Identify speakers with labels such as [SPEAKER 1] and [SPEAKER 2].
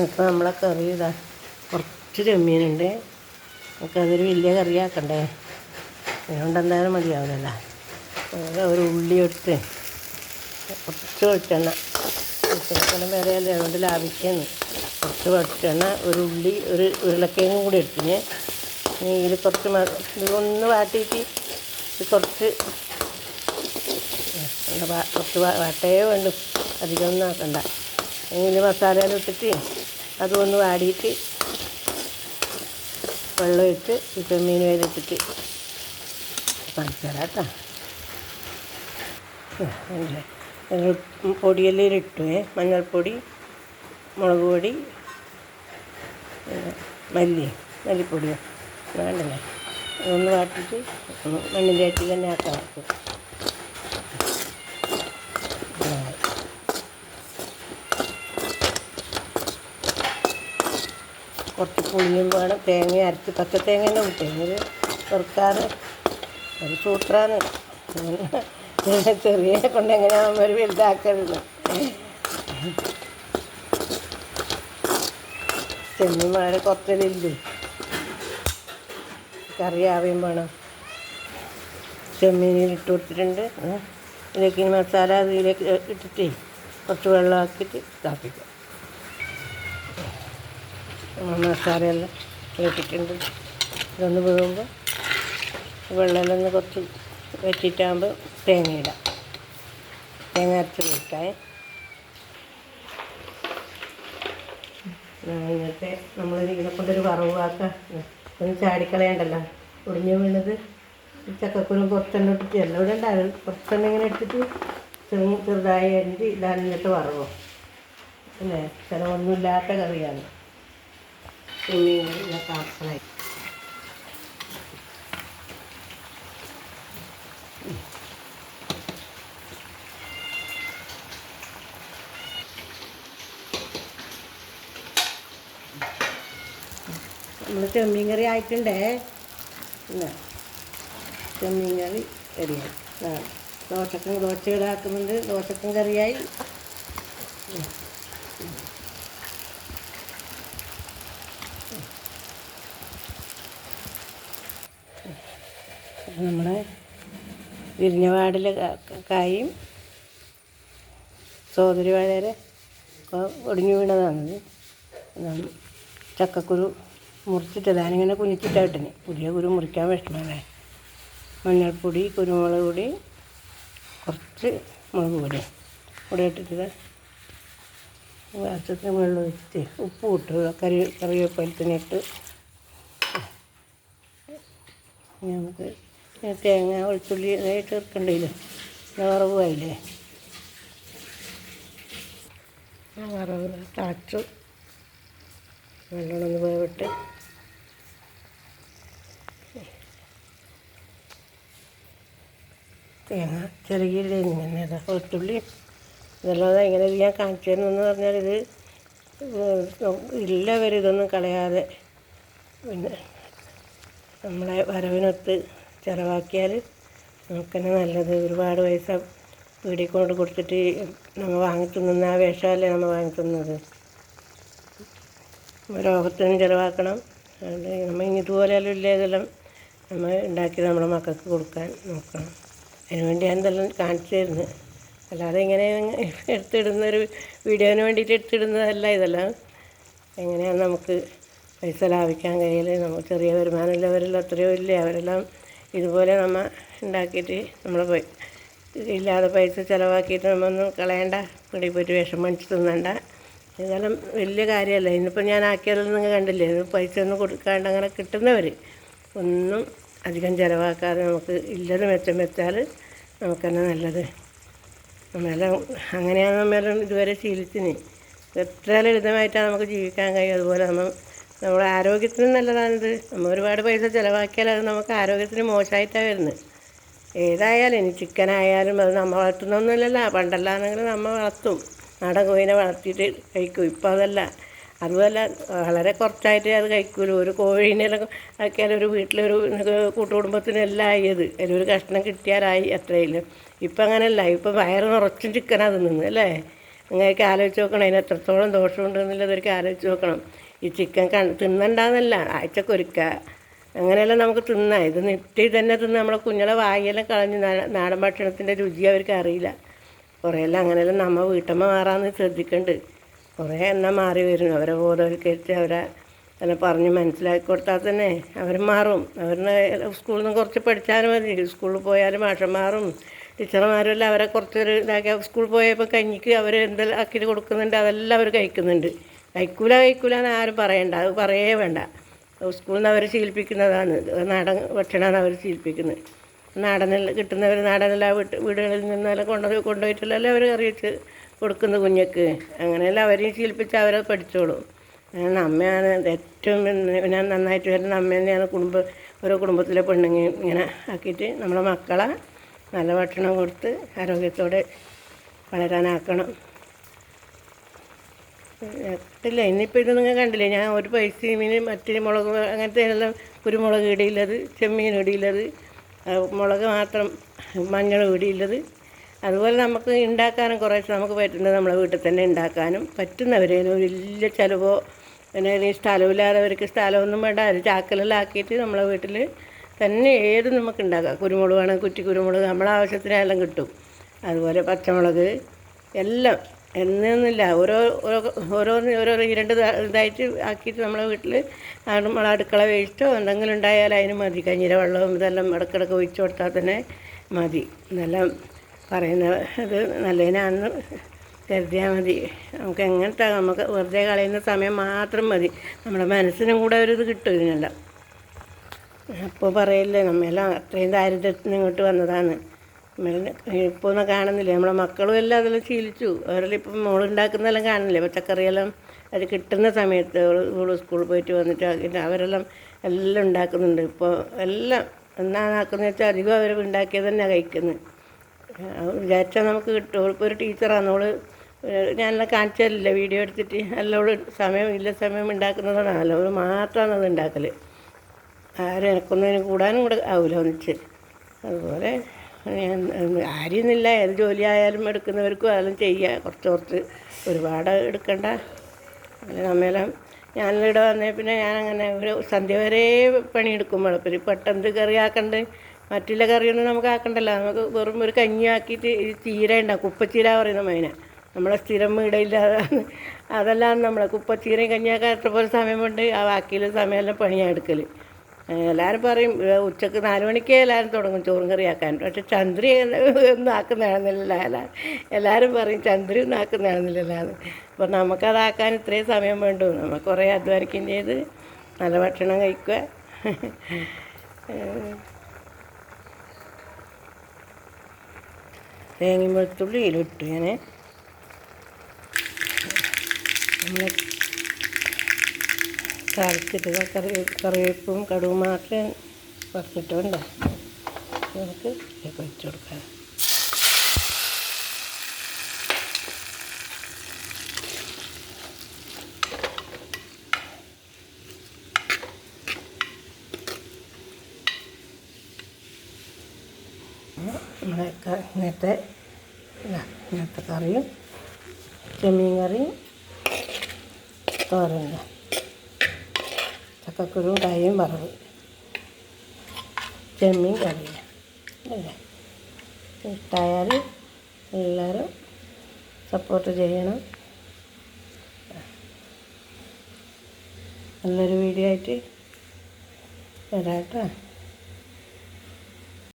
[SPEAKER 1] ഇപ്പോൾ നമ്മളെ കറി ഇതാ കുറച്ച് ചെമ്മീനുണ്ട്. നമുക്കതൊരു വലിയ കറിയാക്കണ്ടേ, അതുകൊണ്ട് എന്തായാലും മതിയാവില്ലല്ലോ. ഒരു ഉള്ളി എടുത്ത് കുറച്ച് വെളിച്ചെണ്ണ വിലയല്ലേ, അതുകൊണ്ട് ലാഭിക്കുന്നു. കുറച്ച് വെളിച്ചെണ്ണ, ഒരു ഉള്ളി, ഒരു ഉരുളക്കിഴങ്ങും കൂടി എടുത്തിന്. ഇതിൽ കുറച്ച് ഇതൊന്ന് വാട്ടിയിട്ട് കുറച്ച് വാട്ടേ വേണ്ടു, അധികമൊന്നും ആക്കണ്ട. ഇതിൽ മസാലയിൽ ഇട്ടിട്ട് അതൊന്ന് വാടിയിട്ട് വെള്ളം ഒഴിച്ച് ഈ ചെമ്മീൻ വേദിച്ചിട്ട് കാണിച്ചു തരാം കേട്ടോ. പൊടിയെല്ലാം ഇട്ടുവേ, മഞ്ഞൾപ്പൊടി, മുളക് പൊടി, മല്ലിപ്പൊടിയോ വേണ്ടല്ലേ. അതൊന്ന് വാട്ടിയിട്ട് മണ്ണിൻ്റെ ആറ്റി തന്നെ ആക്കാം. കുറച്ച് പുളിയും വേണം, തേങ്ങ അരച്ച് പച്ച തേങ്ങ തേങ്ങ വെറുക്കാതെ ഒരു സൂത്രാണ്. ചെറിയ കൊണ്ട് എങ്ങനെയാകുമ്പോൾ ഒരു വലുതാക്കരുത്. ചെമ്മീൻ വളരെ കുറച്ചതില്ലേ, കറി ആവുകയും വേണം. ചെമ്മീനിൽ ഇട്ട് കൊടുത്തിട്ടുണ്ട്. ഇതിലേക്ക് മസാല അതിലേക്ക് ഇട്ടിട്ട് കുറച്ച് വെള്ളമാക്കിയിട്ട് ഇതാക്കിക്കും. മസാലയെല്ലാം ഇട്ടിട്ടുണ്ട്. ഇതൊന്ന് വീഴുമ്പോൾ വെള്ളമെല്ലാം ഒന്ന് കുറച്ച് വെച്ചിട്ടാകുമ്പോൾ തേങ്ങ ഇടാം. തേങ്ങ അരച്ച് വെക്കാം. ഇങ്ങനത്തെ നമ്മളിതിനെ കൊണ്ടൊരു വറവാക്കാം. ഒന്ന് ചാടിക്കളയണ്ടല്ലോ, ഒടിഞ്ഞ് വീണത്. ചക്കക്കുരും കുറച്ചെണ്ണം ഇട്ടിട്ട് എല്ലാം ഇവിടെ ഉണ്ടാകും. കുറച്ചെണ്ണം ഇങ്ങനെ ഇട്ടിട്ട് ചെറുതായി അരിഞ്ഞ് ഇതാണ് ഇങ്ങനത്തെ വറവോ അല്ലേ. ചിലവൊന്നുമില്ലാത്ത കറിയാണ്. പാർസലായി നമ്മൾ ചെമ്മീൻ കറി ആയിട്ടുണ്ടേ. പിന്നെ ചെമ്മീൻ കറി റെഡിയായി. ദോശ ഇടാക്കുന്നുണ്ട്. ദോശക്കും കറിയായി. നമ്മുടെ വിരിഞ്ഞ വാടിലെ കായും സോദരി വാഴയുടെ ഒടിഞ്ഞു വീണതാണത്. ചക്കക്കുരു മുറിച്ചിട്ട് ഞാനിങ്ങനെ കുഞ്ഞിച്ചിട്ടായിട്ടിന്. പുതിയ കുരു മുറിക്കാൻ വിഷമല്ലേ. മഞ്ഞൾപ്പൊടി, കുരുമുളക് പൊടി, കുറച്ച് മുളക് പൊടി കൂടെ ഇട്ടിട്ട് ആവശ്യത്തിന് വെള്ളം ഒഴിച്ച് ഉപ്പ് ഇട്ട് കറിവേപ്പിലത്തിന് ഇട്ട് നമുക്ക് തേങ്ങ വെളുത്തുള്ളി അതായിട്ട് ചേർക്കണ്ടില്ലേ. വറവായില്ലേ, വറവ് തളച്ചു നല്ലോണം വേവിട്ട് തേങ്ങ ചെറുകിയില്ലേ ഇങ്ങനെ വെളുത്തുള്ളി ഇതെല്ലാം ഇങ്ങനെ ഞാൻ കാണിച്ചു തരുന്നെന്ന് പറഞ്ഞാൽ ഇത് എല്ലാവരും ഇതൊന്നും കളയാതെ പിന്നെ നമ്മളെ വരവിനൊത്ത് ചിലവാക്കിയാൽ നമുക്കെന്നെ നല്ലത്. ഒരുപാട് പൈസ പീടിക്കൊണ്ട് കൊടുത്തിട്ട് നമ്മൾ വാങ്ങിത്തുന്ന ആ വിഷമല്ലേ നമ്മൾ വാങ്ങിത്തുന്നത്. രോഗത്തിനും ചിലവാക്കണം. അതുകൊണ്ട് നമ്മൾ ഇതുപോലെയെല്ലാം ഇല്ല ഇതെല്ലാം നമ്മൾ ഉണ്ടാക്കി നമ്മുടെ മക്കൾക്ക് കൊടുക്കാൻ നോക്കണം. അതിനുവേണ്ടി ഞാൻ ഇതെല്ലാം കാണിച്ചു തരുന്നത്. അല്ലാതെ ഇങ്ങനെ എടുത്തിടുന്നൊരു വീഡിയോന് വേണ്ടിയിട്ട് എടുത്തിടുന്നതല്ല. ഇതെല്ലാം എങ്ങനെയാണ് നമുക്ക് പൈസ ലാഭിക്കാൻ കഴിയല്. നമുക്ക് ചെറിയ വരുമാനമുള്ളവരെല്ലാം എത്രയോ ഇല്ലേ, അവരെല്ലാം ഇതുപോലെ നമ്മൾ ഉണ്ടാക്കിയിട്ട് നമ്മൾ ഇല്ലാതെ പൈസ ചിലവാക്കിയിട്ട് നമ്മളൊന്നും കളയണ്ട, ഇവിടെ പോയിട്ട് വിഷം മേടിച്ച് തിന്നണ്ട. ഇതെല്ലാം വലിയ കാര്യമല്ല. ഇന്നിപ്പോൾ ഞാൻ ആക്കിയതെല്ലാം നിങ്ങൾ കണ്ടില്ലേ. പൈസ ഒന്നും കൊടുക്കാണ്ട് അങ്ങനെ കിട്ടുന്നവർ ഒന്നും അധികം ചിലവാക്കാതെ നമുക്ക് ഇല്ലത് മെച്ചം വെച്ചാൽ നമുക്ക് തന്നെ നല്ലത്. നമ്മളെല്ലാം അങ്ങനെയാണ് നമ്മളെല്ലാം ഇതുവരെ ശീലിച്ചിന്. എത്ര ലളിതമായിട്ടാണ് നമുക്ക് ജീവിക്കാൻ കഴിയും. അതുപോലെ നമ്മുടെ ആരോഗ്യത്തിനും നല്ലതാണിത്. നമ്മൾ ഒരുപാട് പൈസ ചിലവാക്കിയാൽ അത് നമുക്ക് ആരോഗ്യത്തിന് മോശമായിട്ടാണ് വരുന്നത്. ഏതായാലും ഇനി ചിക്കനായാലും അത് നമ്മൾ വളർത്തുന്നൊന്നുമില്ലല്ലോ. പണ്ടല്ലാന്നെങ്കിൽ നമ്മൾ വളർത്തും, നാടൻ കോഴിനെ വളർത്തിയിട്ട് കഴിക്കും. ഇപ്പോൾ അതല്ല. അതുമല്ല, വളരെ കുറച്ചായിട്ട് അത് കഴിക്കുമല്ലോ. ഒരു കോഴീനെല്ലാം ആക്കിയാൽ ഒരു വീട്ടിലൊരു കൂട്ടുകുടുംബത്തിനെല്ലാം ആയത് അതിലൊരു കഷ്ണം കിട്ടിയാലായി അത്രയില്ല. ഇപ്പം അങ്ങനെയല്ല. ഇപ്പം വയറ് നിറച്ചും ചിക്കനാണ് തിന്നുന്നത് അല്ലേ. നിങ്ങൾക്ക് ആലോചിച്ച് നോക്കണം അതിന് എത്രത്തോളം ദോഷമുണ്ടെന്നുള്ളതൊക്കെ ആലോചിച്ച് നോക്കണം. ഈ ചിക്കൻ തിന്നണ്ടെന്നല്ല, ആഴ്ചക്കൊരുക്കുക അങ്ങനെയെല്ലാം നമുക്ക് തിന്നാം. ഇത് നിത്യം തന്നെ തിന്ന് നമ്മളെ കുഞ്ഞുങ്ങളെ വായെല്ലാം കളഞ്ഞ് നാടൻ ഭക്ഷണത്തിൻ്റെ രുചി അവർക്ക് അറിയില്ല. കുറേയെല്ലാം അങ്ങനെയെല്ലാം നമ്മൾ വീട്ടമ്മ മാറാമെന്ന് ശ്രദ്ധിക്കുന്നുണ്ട്. കുറേ എണ്ണം മാറി വരും. അവരെ ബോധവൽക്കരിച്ച് അവരെ എല്ലാം പറഞ്ഞ് മനസ്സിലാക്കി കൊടുത്താൽ തന്നെ അവർ മാറും. അവരുടെ സ്കൂളിൽ നിന്ന് കുറച്ച് പഠിച്ചാലും മതി. സ്കൂളിൽ പോയാലും മാഷന്മാരും ടീച്ചർമാരും എല്ലാം അവരെ കുറച്ചൊരു ഇതാക്കി സ്കൂളിൽ പോയപ്പോൾ കഞ്ഞിക്ക് അവർ എന്തെല്ലാം ആക്കി കൊടുക്കുന്നുണ്ട് അതെല്ലാം അവർ കഴിക്കുന്നുണ്ട്. കഴിക്കൂല എന്ന് ആരും പറയണ്ട, അത് പറയേ വേണ്ട. സ്കൂളിൽ നിന്ന് അവർ ശീലിപ്പിക്കുന്നതാണ്, നാടൻ ഭക്ഷണമാണ് അവർ ശീലിപ്പിക്കുന്നത്. നാടനെല്ലാം കിട്ടുന്നവർ നാടനെല്ലാം വീടുകളിൽ നിന്നെല്ലാം കൊണ്ടുപോയിട്ടല്ലേ അവർ കറി വെച്ച് കൊടുക്കുന്ന കുഞ്ഞക്ക്. അങ്ങനെയെല്ലാം അവരെയും ശീലിപ്പിച്ച് അവരത് പഠിച്ചോളും. അമ്മയാണ് ഏറ്റവും ഞാൻ നന്നായിട്ട് വരുന്ന അമ്മ തന്നെയാണ്. ഓരോ കുടുംബത്തിലെ പെണ്ണുങ്ങൾ ഇങ്ങനെ ആക്കിയിട്ട് നമ്മളെ മക്കളെ നല്ല ഭക്ഷണം കൊടുത്ത് ആരോഗ്യത്തോടെ വളരാനാക്കണം. ഇല്ല ഇന്നിപ്പോൾ ഇത് നിങ്ങൾ കണ്ടില്ലേ, ഞാൻ ഒരു പൈസയും മറ്റൊരു മുളക് അങ്ങനത്തെ എല്ലാം കുരുമുളക് ഇടിയുള്ളത്, ചെമ്മീൻ ഇടിയുള്ളത്, മുളക് മാത്രം മഞ്ഞൾ ഇടിയുള്ളത്. അതുപോലെ നമുക്ക് ഉണ്ടാക്കാനും കുറേശ്ശെ നമുക്ക് പറ്റുന്നത് നമ്മളെ വീട്ടിൽ തന്നെ ഉണ്ടാക്കാനും പറ്റുന്നവരേനും വലിയ ചിലവോ പിന്നെ ഈ സ്ഥലമില്ലാത്തവർക്ക് സ്ഥലമൊന്നും വേണ്ട, ഒരു ചാക്കലെല്ലാം ആക്കിയിട്ട് നമ്മളെ വീട്ടിൽ തന്നെ ഏത് നമുക്ക് ഉണ്ടാക്കാം. കുരുമുളക് വേണം, കുറ്റി കുരുമുളക് നമ്മളെ ആവശ്യത്തിനെല്ലാം കിട്ടും. അതുപോലെ പച്ചമുളക് എല്ലാം എന്നൊന്നുമില്ല, ഓരോ രണ്ട് ഇതായിട്ട് ആക്കിയിട്ട് നമ്മളെ വീട്ടിൽ നമ്മളെ അടുക്കള വേസ്റ്റോ എന്തെങ്കിലും ഉണ്ടായാൽ അതിന് മതി. കഞ്ഞിര വെള്ളവും ഇതെല്ലാം ഇടയ്ക്കിടയ്ക്ക് ഒഴിച്ചു കൊടുത്താൽ തന്നെ മതി. എന്നെല്ലാം പറയുന്ന അത് നല്ലതിനാണെന്ന് കരുതിയാൽ മതി. നമുക്ക് എങ്ങനത്തെ നമുക്ക് വെറുതെ കളയുന്ന സമയം മാത്രം മതി. നമ്മുടെ മനസ്സിനും കൂടെ ഒരിത് കിട്ടും ഇതിനെല്ലാം. അപ്പോൾ പറയില്ലേ നമ്മെല്ലാം അത്രയും ദാരിദ്ര്യത്തിന് ഇങ്ങോട്ട് വന്നതാണ്. ഇപ്പോൾ ഒന്നും കാണുന്നില്ല, നമ്മളെ മക്കളും എല്ലാം അതെല്ലാം ശീലിച്ചു. അവരെല്ലാം ഇപ്പം മോളുണ്ടാക്കുന്നതെല്ലാം കാണുന്നില്ലേ, പച്ചക്കറിയെല്ലാം അത് കിട്ടുന്ന സമയത്ത് സ്കൂളിൽ പോയിട്ട് വന്നിട്ട് അവരെല്ലാം എല്ലാം ഉണ്ടാക്കുന്നുണ്ട്. ഇപ്പോൾ എല്ലാം എന്നാന്നാക്കുന്നത് വെച്ചാൽ അധികം അവർ ഉണ്ടാക്കിയത് തന്നെ കഴിക്കുന്നത്. വിചാരിച്ചാൽ നമുക്ക് കിട്ടും. ഇപ്പോൾ ഒരു ടീച്ചറാണ്, അവൾ ഞാനെല്ലാം കാണിച്ചു തരില്ല വീഡിയോ എടുത്തിട്ട്. എല്ലാം സമയം ഉണ്ടാക്കുന്നതാണ്, അവൾ മാത്രമാണ് അത് ഉണ്ടാക്കൽ. ആരും എനക്കൊന്നും കൂടാനും കൂടെ ആവില്ല ഒന്നിച്ച്. അതുപോലെ ആരെയൊന്നുമില്ല, ഏത് ജോലി ആയാലും എടുക്കുന്നവർക്കും അതെല്ലാം ചെയ്യുക. കുറച്ച് ഒരുപാട് എടുക്കണ്ട. നമ്മെല്ലാം ഞാനിവിടെ വന്നേ പിന്നെ ഞാനങ്ങനെ ഒരു സന്ധ്യ വരെ പണിയെടുക്കും. വെളുപ്പിന് പെട്ടെന്ന് കറി ആക്കണ്ട്, മറ്റുള്ള കറിയൊന്നും നമുക്ക് ആക്കണ്ടല്ലോ. നമുക്ക് വെറും ഒരു കഞ്ഞി ആക്കിയിട്ട് ഈ ചീര ഉണ്ടാകും, കുപ്പച്ചീര പറയുന്ന മൈന നമ്മളെ സ്ഥിരം വീടയില്ലാതെ അതെല്ലാം നമ്മളെ കുപ്പച്ചീരയും കഞ്ഞിയാക്കാൻ എത്ര പോലെ സമയം കൊണ്ട് ആ ബാക്കിയുള്ള സമയമെല്ലാം പണിയാണ് എടുക്കൽ. എല്ലാവരും പറയും ഉച്ചക്ക് 4 മണിക്കേ എല്ലാവരും തുടങ്ങും ചോറും കറിയാക്കാൻ. പക്ഷെ ചന്ദ്രി ഒന്നും ആക്കുന്നതാണെന്നില്ല. എല്ലാവരും പറയും ചന്ദ്രി ഒന്നും ആക്കുന്നതാണെന്നില്ലല്ലാന്ന്. അപ്പോൾ നമുക്കതാക്കാൻ ഇത്രയും സമയം വേണ്ടു. നമുക്ക് കുറേ അധ്വാനിക്കുകയും ചെയ്ത് നല്ല ഭക്ഷണം കഴിക്കുക. തേങ്ങയും വെളുത്തുള്ളിയിലിട്ടു ഞാൻ നമ്മൾ താളിച്ചിട്ട് കറിവേപ്പും കടുവും മാത്രമേ കുറച്ചിട്ടുണ്ട്. നമുക്ക് വെച്ച് കൊടുക്കാം. നമ്മളെ ഇന്നത്തെ കറിയും ചെമ്മീൻ കറിയും തോരൻ, ചക്കക്കുരും കായും വറവ്, ചെമ്മീൻ കറിയും അല്ലേ. ഇഷ്ടമായാൽ എല്ലാവരും സപ്പോർട്ട് ചെയ്യണം. നല്ലൊരു വീഡിയോ ആയിട്ട് വരാം കേട്ടോ.